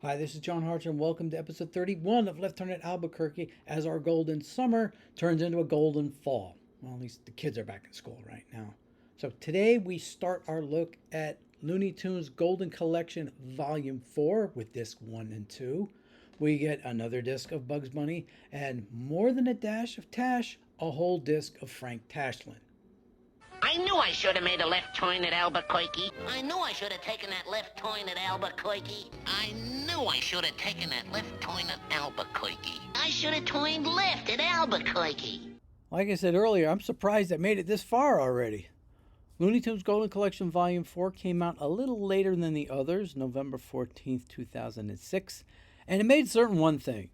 Hi, this is John Hartz, and welcome to episode 31 of Left Turn at Albuquerque as our golden summer turns into a golden fall. Well, at least the kids are back in school right now. So today we start our look at Looney Tunes Golden Collection Volume 4 with disc 1 and 2. We get another disc of Bugs Bunny and more than a dash of Tash, a whole disc of Frank Tashlin. I knew I should have made a left turn at Albuquerque. I knew I should have taken that left turn at Albuquerque. I knew I should have taken that left turn at Albuquerque. I should have turned left at Albuquerque. Like I said earlier, I'm surprised I made it this far already. Looney Tunes Golden Collection Volume 4 came out a little later than the others, November 14th, 2006, and it made certain one thing.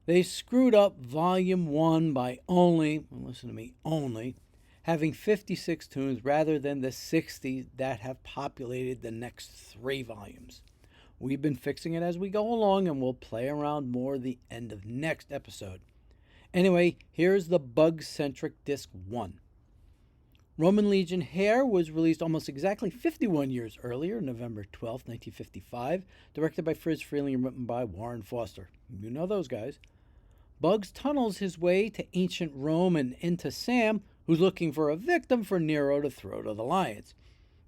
They screwed up Volume 1 by only, listen to me, only, having 56 tunes rather than the 60 that have populated the next 3 volumes. We've been fixing it as we go along, and we'll play around more the end of next episode. Anyway, here's the bug-centric Disc 1. Roman Legion-Hare was released almost exactly 51 years earlier, November 12, 1955, directed by Friz Freleng and written by Warren Foster. You know those guys. Bugs tunnels his way to ancient Rome and into Sam, who's looking for a victim for Nero to throw to the lions.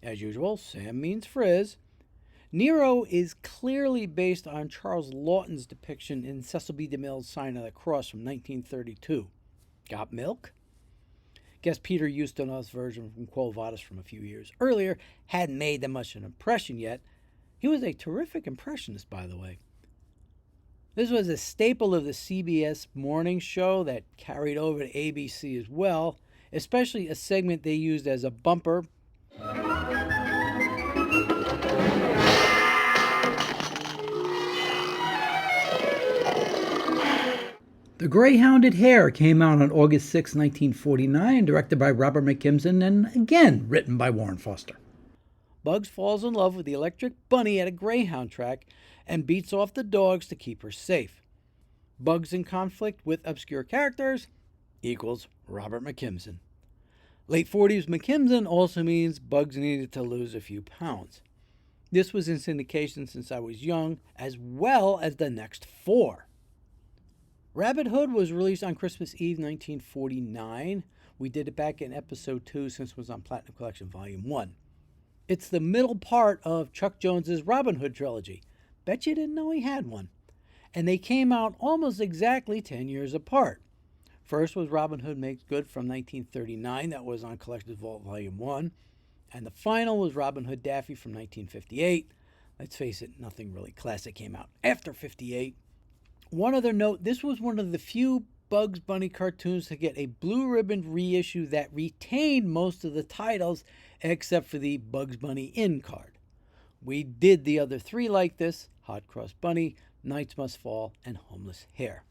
As usual, Sam means Friz. Nero is clearly based on Charles Lawton's depiction in Cecil B. DeMille's Sign of the Cross from 1932. Got milk? Guess Peter Ustinov's version from Quo Vadis from a few years earlier hadn't made that much an impression yet. He was a terrific impressionist, by the way. This was a staple of the CBS morning show that carried over to ABC as well, especially a segment they used as a bumper. The Gray-Hounded Hare came out on August 6, 1949, directed by Robert McKimson and again written by Warren Foster. Bugs falls in love with the electric bunny at a greyhound track and beats off the dogs to keep her safe. Bugs in conflict with obscure characters equals Robert McKimson. Late 40s McKimson also means Bugs needed to lose a few pounds. This was in syndication since I was young, as well as the next 4. Rabbit Hood was released on Christmas Eve 1949. We did it back in episode 2 since it was on Platinum Collection Volume 1. It's the middle part of Chuck Jones's Robin Hood trilogy. Bet you didn't know he had one. And they came out almost exactly 10 years apart. First was Robin Hood Makes Good from 1939. That was on Collector's Vault Volume 1. And the final was Robin Hood Daffy from 1958. Let's face it, nothing really classic came out after 58. One other note, this was one of the few Bugs Bunny cartoons to get a blue ribbon reissue that retained most of the titles except for the Bugs Bunny In card. We did the other 3 like this: Hot Cross Bunny, Nights Must Fall, and Homeless Hare.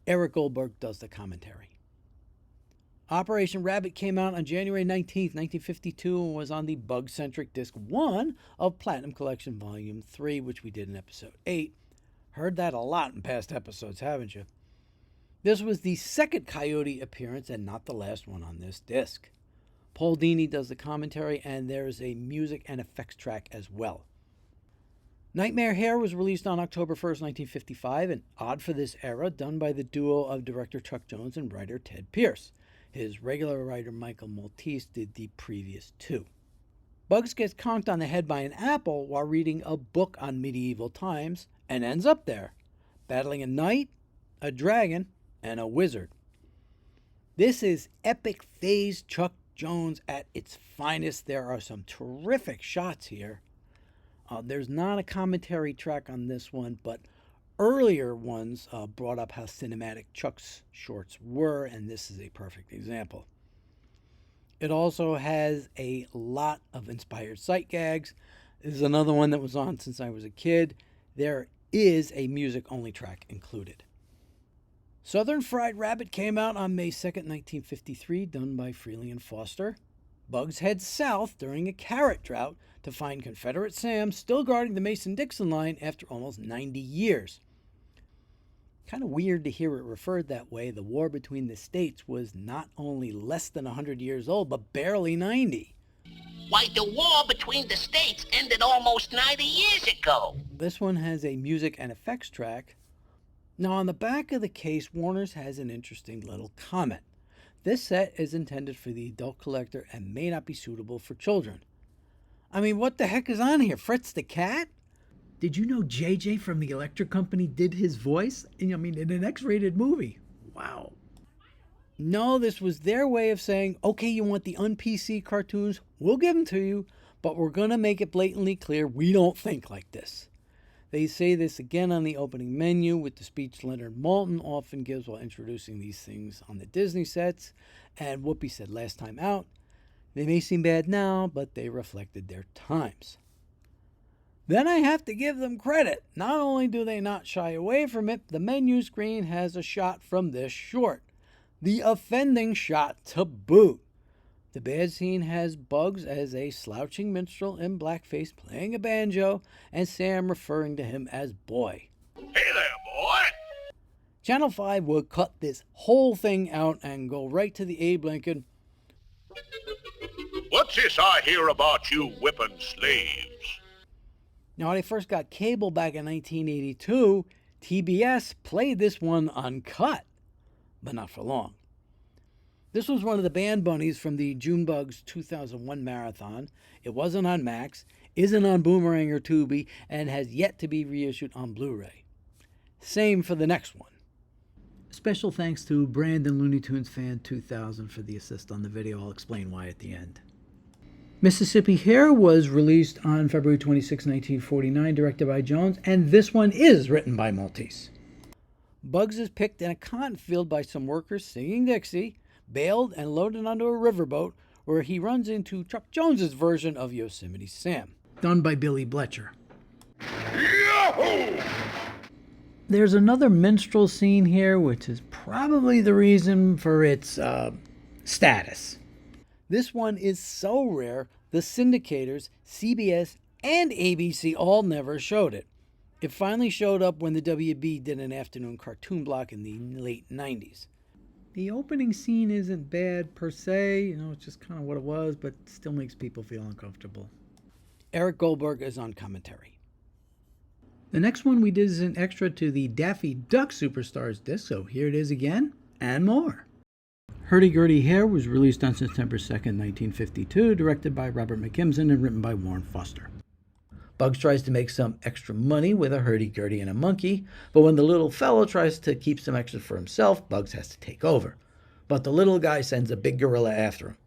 Eric Goldberg does the commentary. Operation Rabbit came out on January 19th, 1952, and was on the bug-centric Disc 1 of Platinum Collection Volume 3, which we did in Episode 8. Heard that a lot in past episodes, haven't you? This was the second Coyote appearance and not the last one on this disc. Paul Dini does the commentary, and there is a music and effects track as well. Knight-mare Hare was released on October 1st, 1955, and odd for this era, done by the duo of director Chuck Jones and writer Ted Pierce. His regular writer Michael Maltese did the previous 2. Bugs gets conked on the head by an apple while reading a book on medieval times and ends up there, battling a knight, a dragon, and a wizard. This is epic phase Chuck Jones at its finest. There are some terrific shots here. There's not a commentary track on this one, but earlier ones brought up how cinematic Chuck's shorts were, and this is a perfect example. It also has a lot of inspired sight gags. This is another one that was on since I was a kid. There is a music-only track included. Southern Fried Rabbit came out on May 2nd, 1953, done by Freleng and Foster. Bugs heads south during a carrot drought to find Confederate Sam still guarding the Mason-Dixon line after almost 90 years. Kind of weird to hear it referred that way. The war between the states was not only less than 100 years old, but barely 90. Why, the war between the states ended almost 90 years ago. This one has a music and effects track. Now, on the back of the case, Warner's has an interesting little comment. This set is intended for the adult collector and may not be suitable for children. I mean, what the heck is on here? Fritz the cat? Did you know JJ from the Electric Company did his voice? In an X-rated movie. Wow. No, this was their way of saying, okay, you want the un-PC cartoons? We'll give them to you, but we're going to make it blatantly clear we don't think like this. They say this again on the opening menu with the speech Leonard Maltin often gives while introducing these things on the Disney sets. And Whoopi said last time out, they may seem bad now, but they reflected their times. Then I have to give them credit. Not only do they not shy away from it, the menu screen has a shot from this short. The offending shot to boot. The bad scene has Bugs as a slouching minstrel in blackface playing a banjo, and Sam referring to him as boy. Hey there, boy! Channel 5 would cut this whole thing out and go right to the Abe Lincoln. What's this I hear about you whipping slaves? Now, when I first got cable back in 1982, TBS played this one uncut, but not for long. This was one of the band bunnies from the Junebugs 2001 marathon. It wasn't on Max, isn't on Boomerang or Tubi, and has yet to be reissued on Blu-ray. Same for the next one. Special thanks to Brandon Looney Tunes Fan 2000 for the assist on the video. I'll explain why at the end. Mississippi Hare was released on February 26, 1949, directed by Jones, and this one is written by Maltese. Bugs is picked in a cotton field by some workers singing Dixie, bailed and loaded onto a riverboat where he runs into Chuck Jones's version of Yosemite Sam, done by Billy Bletcher. Yahoo! There's another minstrel scene here, which is probably the reason for its status. This one is so rare, the syndicators, CBS, and ABC all never showed it. It finally showed up when the WB did an afternoon cartoon block in the late 90s. The opening scene isn't bad per se, it's just kind of what it was, but still makes people feel uncomfortable. Eric Goldberg is on commentary. The next one we did is an extra to the Daffy Duck Superstars disc, so here it is again, and more. Hurdy Gurdy Hare was released on September 2nd, 1952, directed by Robert McKimson and written by Warren Foster. Bugs tries to make some extra money with a hurdy-gurdy and a monkey, but when the little fellow tries to keep some extra for himself, Bugs has to take over. But the little guy sends a big gorilla after him.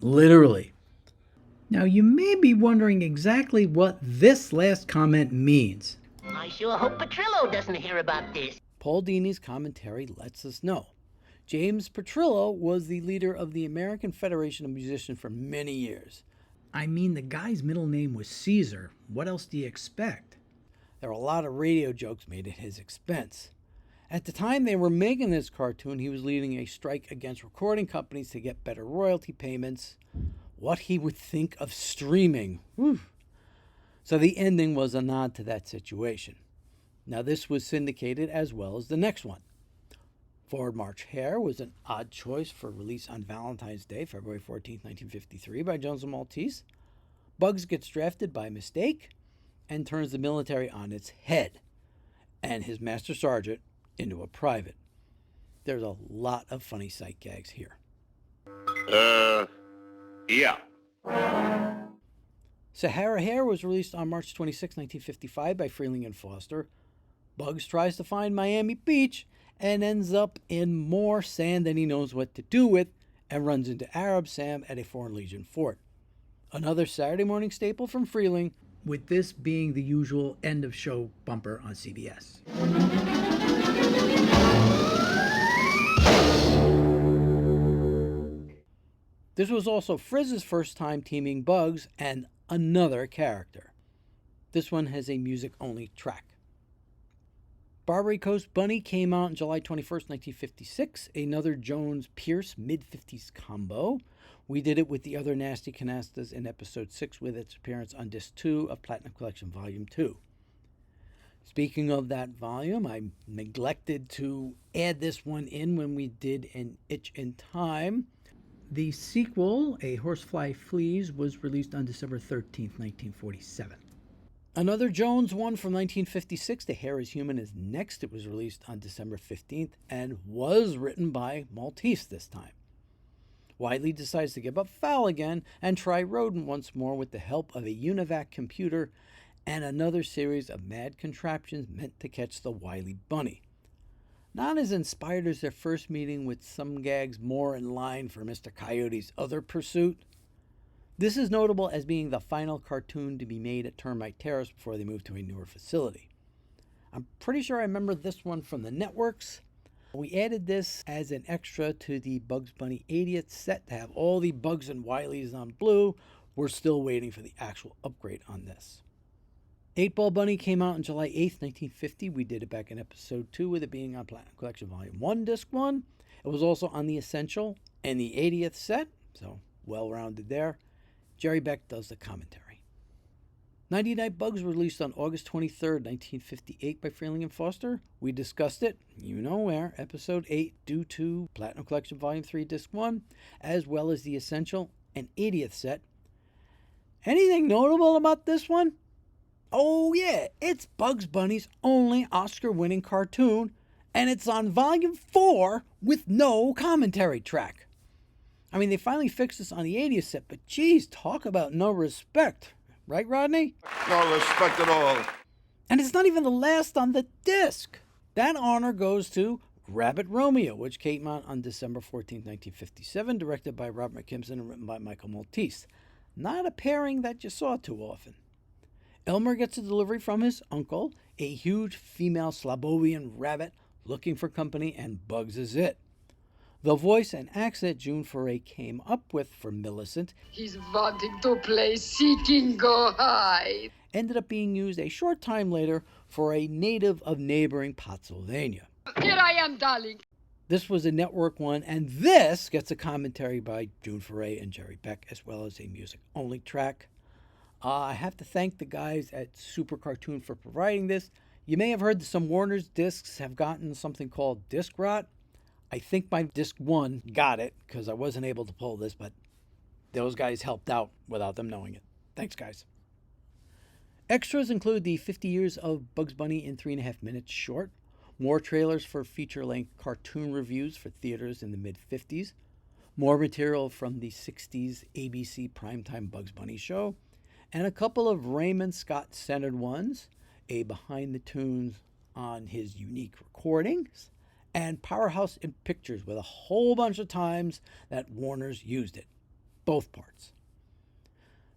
Literally. Now you may be wondering exactly what this last comment means. I sure hope Petrillo doesn't hear about this. Paul Dini's commentary lets us know. James Petrillo was the leader of the American Federation of Musicians for many years. I mean, the guy's middle name was Caesar. What else do you expect? There are a lot of radio jokes made at his expense. At the time they were making this cartoon, he was leading a strike against recording companies to get better royalty payments. What he would think of streaming. Whew. So the ending was a nod to that situation. Now this was syndicated as well as the next one. Forward March Hare was an odd choice for release on Valentine's Day, February 14, 1953, by Jones and Maltese. Bugs gets drafted by mistake and turns the military on its head and his master sergeant into a private. There's a lot of funny sight gags here. Yeah. Sahara Hare was released on March 26, 1955 by Freeling and Foster. Bugs tries to find Miami Beach and ends up in more sand than he knows what to do with and runs into Arab Sam at a Foreign Legion fort. Another Saturday morning staple from Freeling, with this being the usual end of show bumper on CBS. This was also Frizz's first time teaming Bugs and another character. This one has a music-only track. Barbary Coast Bunny came out on July 21st, 1956, another Jones-Pierce mid-50s combo. We did it with the other Nasty Canastas in episode 6 with its appearance on disc 2 of Platinum Collection Volume 2. Speaking of that volume, I neglected to add this one in when we did an Itch in Time. The sequel, A Horsefly Flees, was released on December 13th, 1947. Another Jones one from 1956, The Hare Is Human, is next. It was released on December 15th and was written by Maltese this time. Wiley decides to give up fowl again and try rodent once more with the help of a UNIVAC computer and another series of mad contraptions meant to catch the wily bunny. Not as inspired as their first meeting, with some gags more in line for Mr. Coyote's other pursuit. This is notable as being the final cartoon to be made at Termite Terrace before they moved to a newer facility. I'm pretty sure I remember this one from the networks. We added this as an extra to the Bugs Bunny 80th set to have all the Bugs and Wileys on blue. We're still waiting for the actual upgrade on this. 8-Ball Bunny came out on July 8th, 1950. We did it back in episode 2 with it being on Platinum Collection Volume 1, Disc 1. It was also on the Essential and the 80th set, so well-rounded there. Jerry Beck does the commentary. 90 Night Bugs released on August 23rd, 1958 by Freeling and Foster. We discussed it, you know where, episode 8, due to Platinum Collection Volume 3, Disc 1, as well as the Essential and 80th set. Anything notable about this one? Oh yeah, it's Bugs Bunny's only Oscar-winning cartoon, and it's on Volume 4 with no commentary track. I mean, they finally fixed this on the 80th set, but geez, talk about no respect. Right, Rodney? No respect at all. And it's not even the last on the disc. That honor goes to Rabbit Romeo, which came out on December 14, 1957, directed by Robert McKimson and written by Michael Maltese. Not a pairing that you saw too often. Elmer gets a delivery from his uncle, a huge female Slabovian rabbit looking for company, and Bugs is it. The voice and accent June Foray came up with for Millicent, he's wanting to play Seeking Go High, ended up being used a short time later for a native of neighboring Pottsylvania. Here I am, darling. This was a network one, and this gets a commentary by June Foray and Jerry Beck, as well as a music-only track. I have to thank the guys at Super Cartoon for providing this. You may have heard that some Warner's discs have gotten something called disc rot. I think my disc 1 got it because I wasn't able to pull this, but those guys helped out without them knowing it. Thanks, guys. Extras include the 50 Years of Bugs Bunny in 3.5 minutes short, more trailers for feature-length cartoon reviews for theaters in the mid-50s, more material from the 60s ABC primetime Bugs Bunny show, and a couple of Raymond Scott-centered ones, a behind the tunes on his unique recordings, and Powerhouse in Pictures with a whole bunch of times that Warner's used it. Both parts.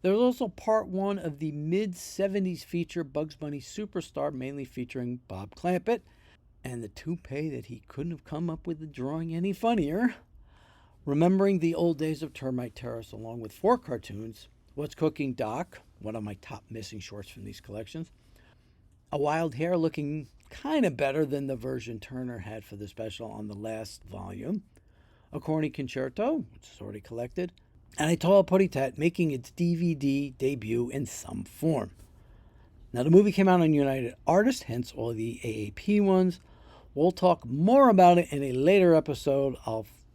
There was also part 1 of the mid-70s feature Bugs Bunny Superstar, mainly featuring Bob Clampett, and the toupee that he couldn't have come up with the drawing any funnier. Remembering the old days of Termite Terrace along with 4 cartoons, What's Cooking Doc, one of my top missing shorts from these collections, a wild hare looking kind of better than the version Turner had for the special on the last volume, a corny concerto, which is already collected, and a tall putty tat making its DVD debut in some form. Now, the movie came out on United Artists, hence all the AAP ones. We'll talk more about it in a later episode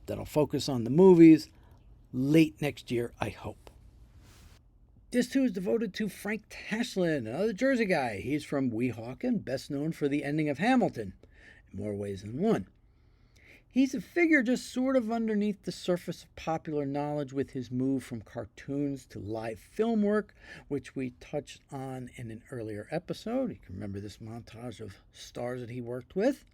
that'll focus on the movies late next year, I hope. Disc 2 is devoted to Frank Tashlin, another Jersey guy. He's from Weehawken, best known for the ending of Hamilton, in more ways than one. He's a figure just sort of underneath the surface of popular knowledge with his move from cartoons to live film work, which we touched on in an earlier episode. You can remember this montage of stars that he worked with.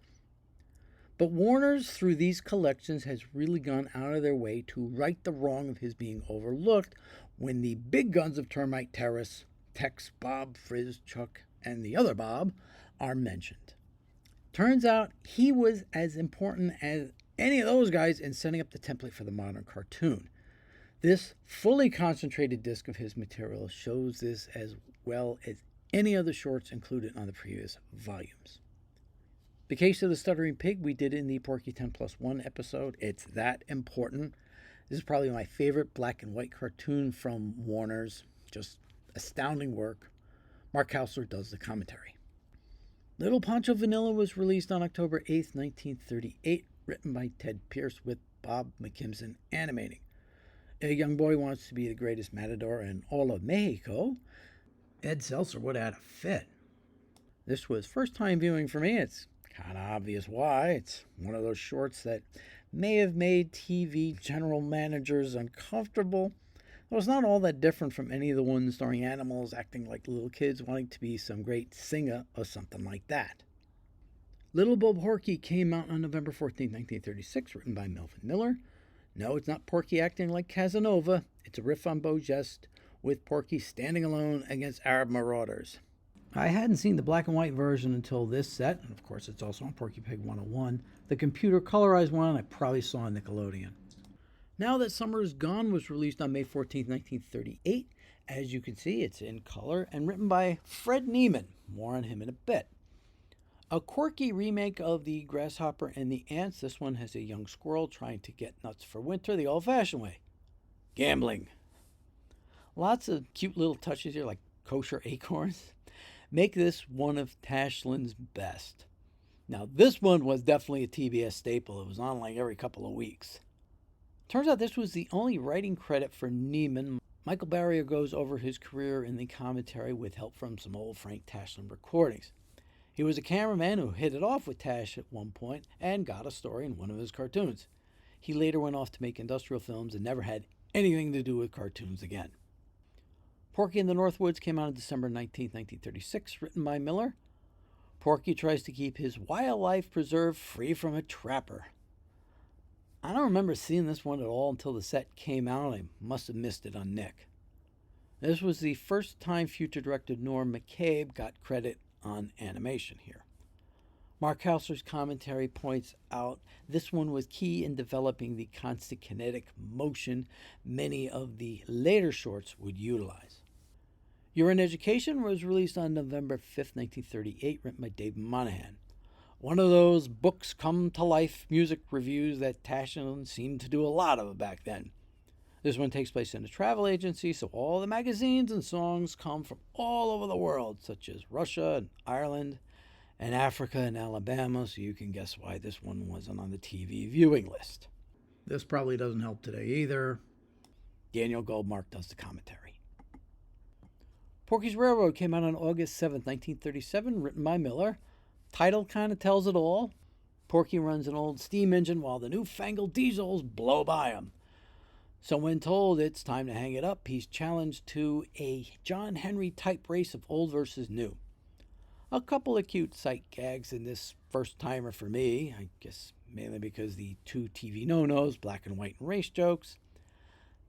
But Warner's, through these collections, has really gone out of their way to right the wrong of his being overlooked when the big guns of Termite Terrace, Tex, Bob, Frizz, Chuck, and the other Bob, are mentioned. Turns out he was as important as any of those guys in setting up the template for the modern cartoon. This fully concentrated disc of his material shows this as well as any other shorts included on the previous volumes. The Case of the Stuttering Pig we did in the Porky 10+1 episode. It's that important. This is probably my favorite black and white cartoon from Warner's. Just astounding work. Mark Hausler does the commentary. Little Pancho Vanilla was released on October 8th, 1938, written by Ted Pierce with Bob McKimson animating. A young boy wants to be the greatest matador in all of Mexico. Ed Seltzer would have had a fit. This was first time viewing for me. It's kind of obvious why. It's one of those shorts that may have made TV general managers uncomfortable. It was not all that different from any of the ones starring animals acting like little kids wanting to be some great singer or something like that. Little Bo Porky came out on November 14, 1936, written by Melvin Miller. No, it's not Porky acting like Casanova. It's a riff on Beau's jest with Porky standing alone against Arab marauders. I hadn't seen the black and white version until this set, and of course it's also on Porky Pig 101. The computer colorized one I probably saw on Nickelodeon. Now That Summer Is Gone was released on May 14, 1938. As you can see, it's in color and written by Fred Neiman. More on him in a bit. A quirky remake of The Grasshopper and the Ants. This one has a young squirrel trying to get nuts for winter the old-fashioned way. Gambling. Lots of cute little touches here like kosher acorns. Make this one of Tashlin's best. Now this one was definitely a TBS staple. It was on like every couple of weeks. Turns out this was the only writing credit for Neiman. Michael Barrier goes over his career in the commentary with help from some old Frank Tashlin recordings. He was a cameraman who hit it off with Tash at one point and got a story in one of his cartoons. He later went off to make industrial films and never had anything to do with cartoons again. Porky in the North Woods came out on December 19, 1936, written by Miller. Porky tries to keep his wildlife preserve free from a trapper. I don't remember seeing this one at all until the set came out. I must have missed it on Nick. This was the first time future director Norm McCabe got credit on animation here. Mark Hauser's commentary points out this one was key in developing the constant kinetic motion many of the later shorts would utilize. You're in Education was released on November 5th, 1938, written by Dave Monahan. One of those books come to life music reviews that Tashlin seemed to do a lot of back then. This one takes place in a travel agency, so all the magazines and songs come from all over the world, such as Russia and Ireland and Africa and Alabama, so you can guess why this one wasn't on the TV viewing list. This probably doesn't help today either. Daniel Goldmark does the commentary. Porky's Railroad came out on August 7th, 1937, written by Miller. Title kind of tells it all. Porky runs an old steam engine while the newfangled diesels blow by him. So when told it's time to hang it up, he's challenged to a John Henry type race of old versus new. A couple of cute sight gags in this first timer for me, I guess mainly because the two TV no-nos, black and white and race jokes.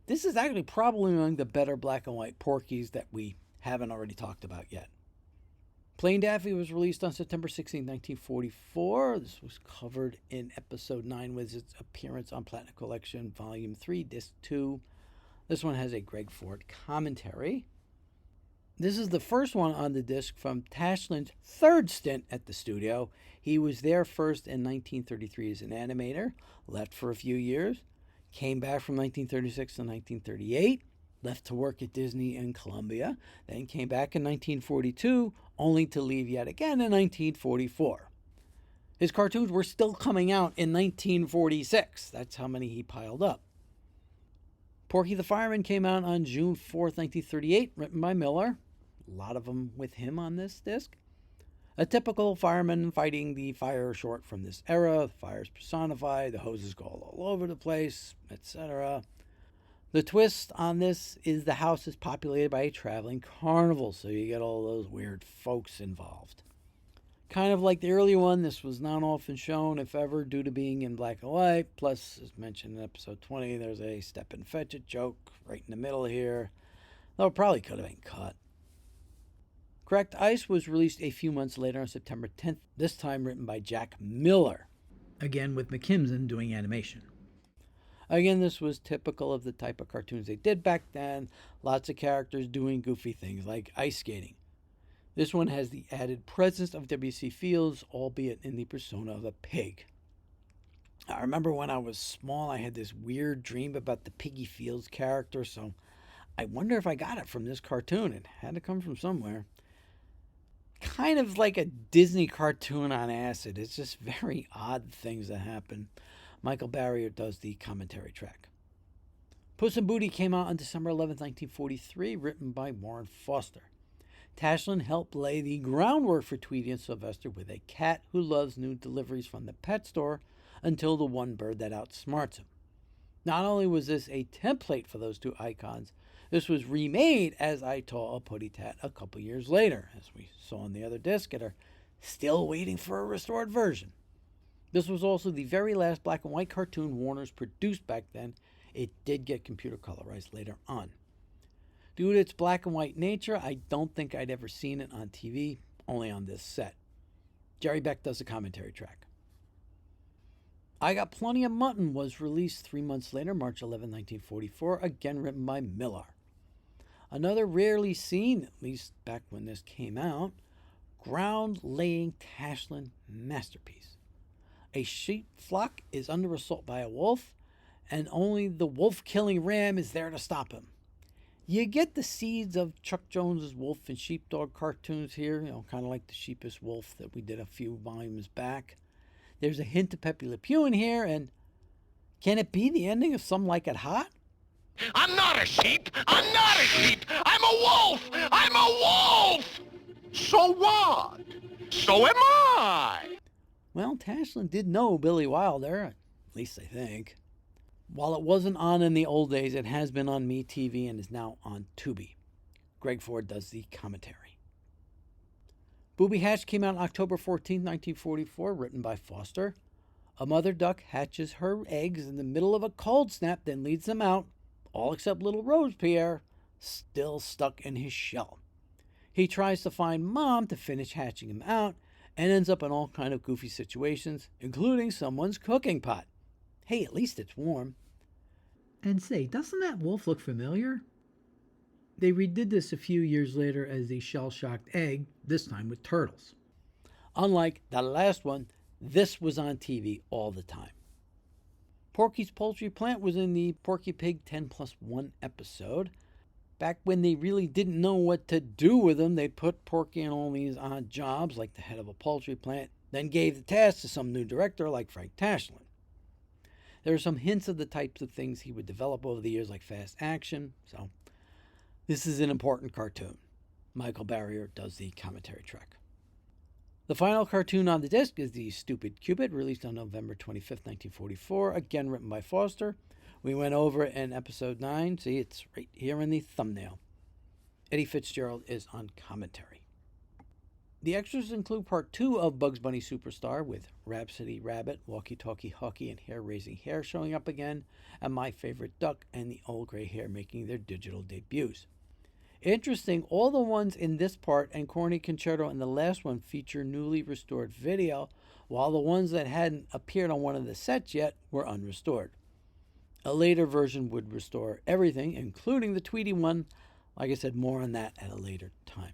This is actually probably among the better black and white Porkies that we haven't already talked about yet. Plain Daffy was released on September 16, 1944. This was covered in Episode 9 with its appearance on Platinum Collection, Volume 3, Disc 2. This one has a Greg Ford commentary. This is the first one on the disc from Tashlin's third stint at the studio. He was there first in 1933 as an animator, left for a few years, came back from 1936 to 1938, left to work at Disney and Columbia, then came back in 1942, only to leave yet again in 1944. His cartoons were still coming out in 1946. That's how many he piled up. Porky the Fireman came out on June 4th, 1938, written by Miller. A lot of them with him on this disc. A typical fireman fighting the fire short from this era. The fire's personified, the hoses go all over the place, etc. The twist on this is the house is populated by a traveling carnival, so you get all those weird folks involved. Kind of like the earlier one, this was not often shown, if ever, due to being in black and white. Plus, as mentioned in episode 20, there's a step and fetch it joke right in the middle here, though it probably could have been cut. Cracked Ice was released a few months later on September 10th, this time written by Jack Miller. Again with McKimson doing animation. Again, this was typical of the type of cartoons they did back then. Lots of characters doing goofy things like ice skating. This one has the added presence of W.C. Fields, albeit in the persona of a pig. I remember when I was small, I had this weird dream about the Piggy Fields character, so I wonder if I got it from this cartoon. It had to come from somewhere. Kind of like a Disney cartoon on acid. It's just very odd things that happen. Michael Barrier does the commentary track. Puss N Booty came out on December 11, 1943, written by Warren Foster. Tashlin helped lay the groundwork for Tweety and Sylvester with a cat who loves new deliveries from the pet store until the one bird that outsmarts him. Not only was this a template for those two icons, this was remade as I Taught a Putty Tat a couple years later, as we saw on the other disc, and are still waiting for a restored version. This was also the very last black and white cartoon Warner's produced back then. It did get computer colorized later on. Due to its black and white nature, I don't think I'd ever seen it on TV, only on this set. Jerry Beck does the commentary track. I Got Plenty of Mutton was released 3 months later, March 11, 1944, again written by Millar. Another rarely seen, at least back when this came out, ground-laying Tashlin masterpiece. A sheep flock is under assault by a wolf, and only the wolf-killing ram is there to stop him. You get the seeds of Chuck Jones's Wolf and Sheepdog cartoons here, kind of like the Sheepish Wolf that we did a few volumes back. There's a hint of Pepe Le Pew in here, and can it be the ending of Some Like It Hot? I'm not a sheep! I'm not a sheep! I'm a wolf! I'm a wolf! So what? So am I! Well, Tashlin did know Billy Wilder, at least I think. While it wasn't on in the old days, it has been on MeTV and is now on Tubi. Greg Ford does the commentary. Booby Hatched came out October 14, 1944, written by Foster. A mother duck hatches her eggs in the middle of a cold snap, then leads them out, all except little Robespierre, still stuck in his shell. He tries to find Mom to finish hatching him out, and ends up in all kind of goofy situations, including someone's cooking pot. Hey, at least it's warm. And say, doesn't that wolf look familiar? They redid this a few years later as the shell-shocked egg, this time with turtles. Unlike the last one, this was on TV all the time. Porky's Poultry Plant was in the Porky Pig 10+1 episode. Back when they really didn't know what to do with him, they put Porky in all these odd jobs, like the head of a poultry plant, then gave the task to some new director like Frank Tashlin. There are some hints of the types of things he would develop over the years, like fast action, so this is an important cartoon. Michael Barrier does the commentary track. The final cartoon on the disc is The Stupid Cupid, released on November 25th, 1944, again written by Foster. We went over it in episode 9. See, it's right here in the thumbnail. Eddie Fitzgerald is on commentary. The extras include part 2 of Bugs Bunny Superstar, with Rhapsody Rabbit, Walkie Talkie Hawkie, and Hair Raising Hare showing up again, and My Favorite Duck and the Old Gray Hare making their digital debuts. Interesting, all the ones in this part and Corny Concerto in the last one feature newly restored video, while the ones that hadn't appeared on one of the sets yet were unrestored. A later version would restore everything, including the Tweety one. Like I said, more on that at a later time.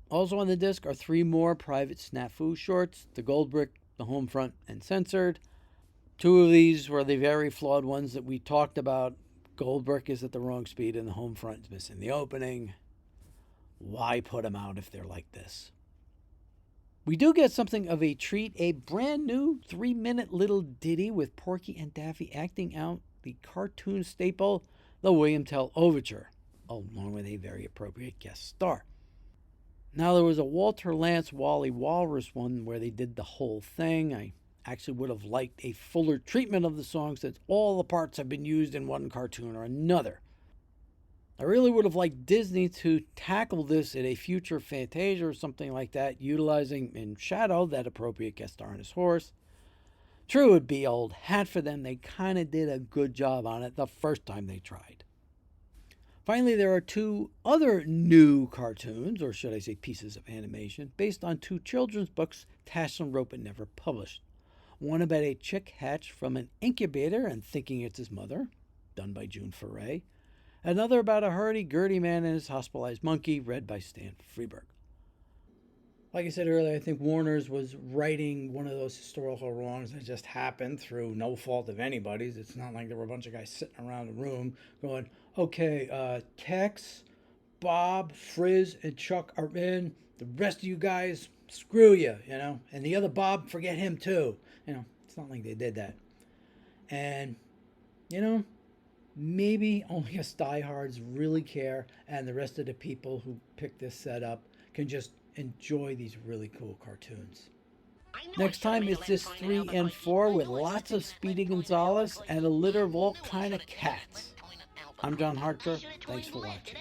Also on the disc are 3 more Private Snafu shorts, The Gold Brick, The Home Front, and Censored. 2 of these were the very flawed ones that we talked about. Gold Brick is at the wrong speed and the Home Front is missing the opening. Why put them out if they're like this? We do get something of a treat, a brand new 3-minute little ditty with Porky and Daffy acting out the cartoon staple, the William Tell Overture, along with a very appropriate guest star. Now, there was a Walter Lantz Wally Walrus one where they did the whole thing. I actually would have liked a fuller treatment of the song, since all the parts have been used in one cartoon or another. I really would have liked Disney to tackle this in a future Fantasia or something like that, utilizing in Shadow that appropriate guest star on his horse. True, it'd be old hat for them. They kind of did a good job on it the first time they tried. Finally, there are 2 other new cartoons, or should I say pieces of animation, based on 2 children's books Tashlin wrote but never published. One about a chick hatched from an incubator and thinking it's his mother, done by June Foray. Another about a hurdy-gurdy man and his hospitalized monkey, read by Stan Freeberg. Like I said earlier, I think Warner's was righting one of those historical wrongs that just happened through no fault of anybody's. It's not like there were a bunch of guys sitting around the room going, okay, Tex, Bob, Frizz, and Chuck are in. The rest of you guys, screw you, And the other Bob, forget him too. It's not like they did that. And, maybe only us diehards really care, and the rest of the people who pick this set up can just enjoy these really cool cartoons. Next time it's just 3 and 4 with lots of Speedy Gonzales and a litter of all kind of cats. I'm John Hartker. Thanks for watching.